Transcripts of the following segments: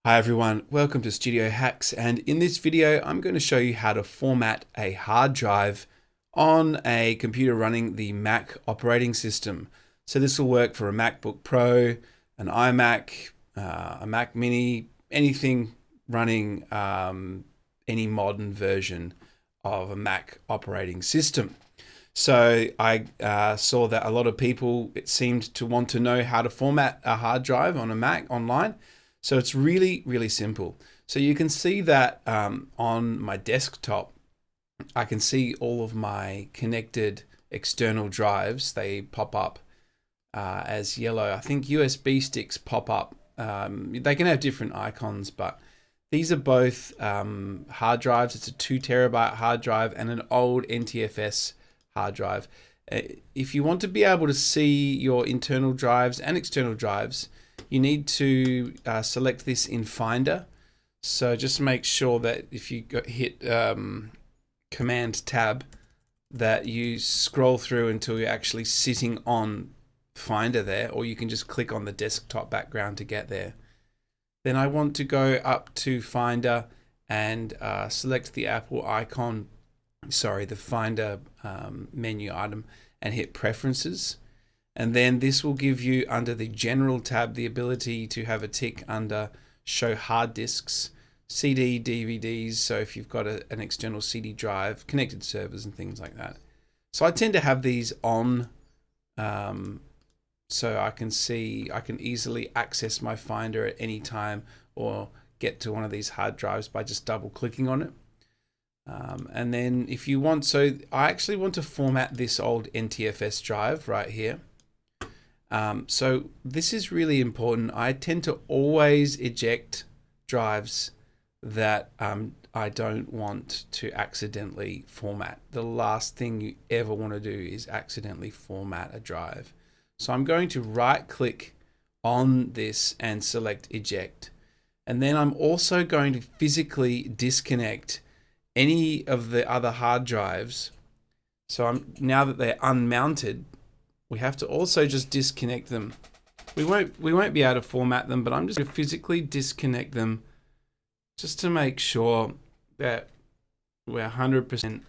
Hi everyone, welcome to Studio Hacks, and in this video I'm going to show you how to format a hard drive on a computer running the Mac operating system. So this will work for a MacBook Pro, an iMac, a Mac Mini, anything running any modern version of a Mac operating system. So I saw that a lot of people, it seemed to want to know how to format a hard drive on a Mac online. So it's really, really simple. So you can see that on my desktop, I can see all of my connected external drives. They pop up as yellow. I think USB sticks pop up. They can have different icons, but these are both hard drives. It's a 2 terabyte hard drive and an old NTFS hard drive. If you want to be able to see your internal drives and external drives, you need to select this in Finder. So just make sure that if you hit Command Tab, that you scroll through until you're actually sitting on Finder there, or you can just click on the desktop background to get there. Then I want to go up to Finder and select the Apple icon, the Finder menu item, and hit Preferences. And then this will give you, under the General tab, the ability to have a tick under Show Hard Disks, CD, DVDs, so if you've got an external CD drive, connected servers and things like that. So I tend to have these on so I can easily access my Finder at any time or get to one of these hard drives by just double clicking on it. And then if you want, so I actually want to format this old NTFS drive right here. So this is really important. I tend to always eject drives that I don't want to accidentally format. The last thing you ever want to do is accidentally format a drive. So I'm going to right click on this and select eject. And then I'm also going to physically disconnect any of the other hard drives. So now that they're unmounted, we have to also just disconnect them. We won't be able to format them, but I'm just going to physically disconnect them just to make sure that we're 100%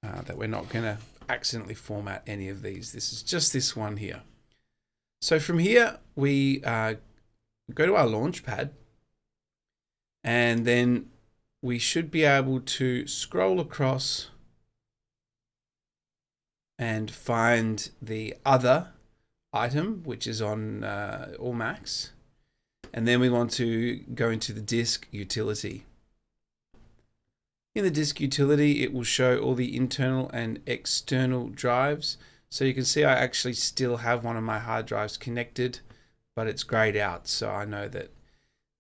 that we're not going to accidentally format any of these. This is just this one here. So from here, we go to our Launchpad, and then we should be able to scroll across and find the other item, which is on all Macs. And then we want to go into the disk utility. In the disk utility, it will show all the internal and external drives. So you can see I actually still have one of my hard drives connected, but it's grayed out. So I know that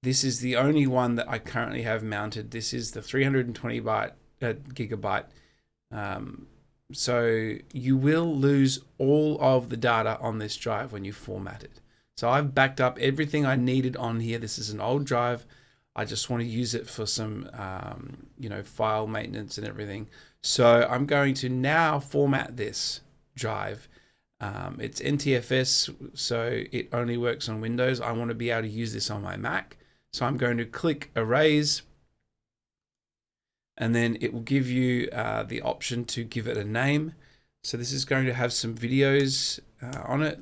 this is the only one that I currently have mounted. This is the 320 gigabyte. So you will lose all of the data on this drive when you format it. So I've backed up everything I needed on here. This is an old drive. I just want to use it for some, file maintenance and everything. So I'm going to now format this drive. It's NTFS, so it only works on Windows. I want to be able to use this on my Mac. So I'm going to click Erase. And then it will give you the option to give it a name. So this is going to have some videos on it.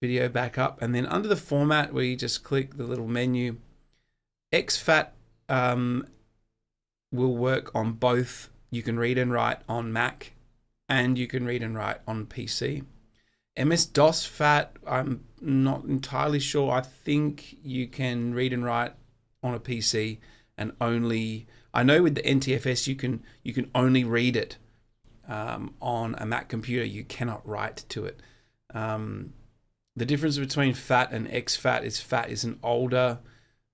Video backup. And then under the format, we just click the little menu. exFAT will work on both. You can read and write on Mac, and you can read and write on PC. MS-DOS FAT, I'm not entirely sure. I think you can read and write on a PC, and only, I know with the NTFS you can only read it on a Mac computer. You cannot write to it. The difference between FAT and exFAT is FAT is an older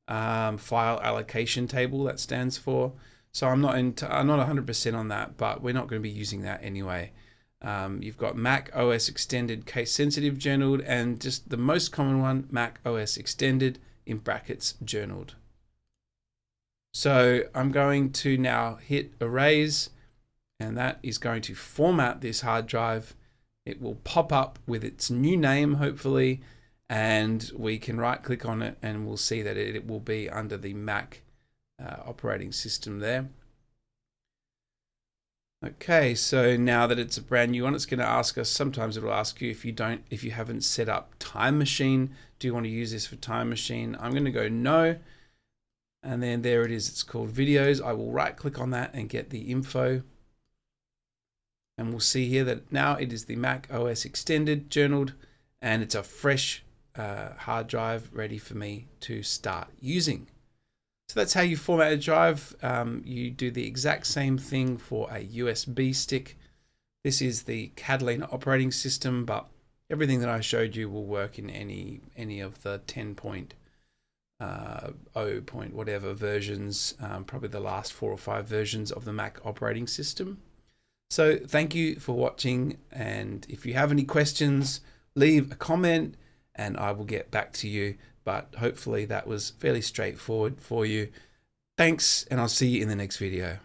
file allocation table, that stands for. So I'm not 100% on that, but we're not going to be using that anyway. You've got MacOS Extended Case Sensitive Journaled, and just the most common one, MacOS Extended in brackets Journaled. So I'm going to now hit Erase, and that is going to format this hard drive. It will pop up with its new name, hopefully, and we can right click on it and we'll see that it will be under the Mac operating system there. Okay, so now that it's a brand new one, it's going to ask us, sometimes it will ask you if you haven't set up Time Machine, do you want to use this for Time Machine? I'm going to go no. And then there it is, it's called videos. I will right click on that and get the info. And we'll see here that now it is the MacOS extended, journaled, and it's a fresh hard drive ready for me to start using. So that's how you format a drive. You do the exact same thing for a USB stick. This is the Catalina operating system, but everything that I showed you will work in any of the 10.0 point whatever versions, probably the last 4 or 5 versions of the Mac operating system. So thank you for watching, and if you have any questions, leave a comment and I will get back to you. But hopefully that was fairly straightforward for you. Thanks, and I'll see you in the next video.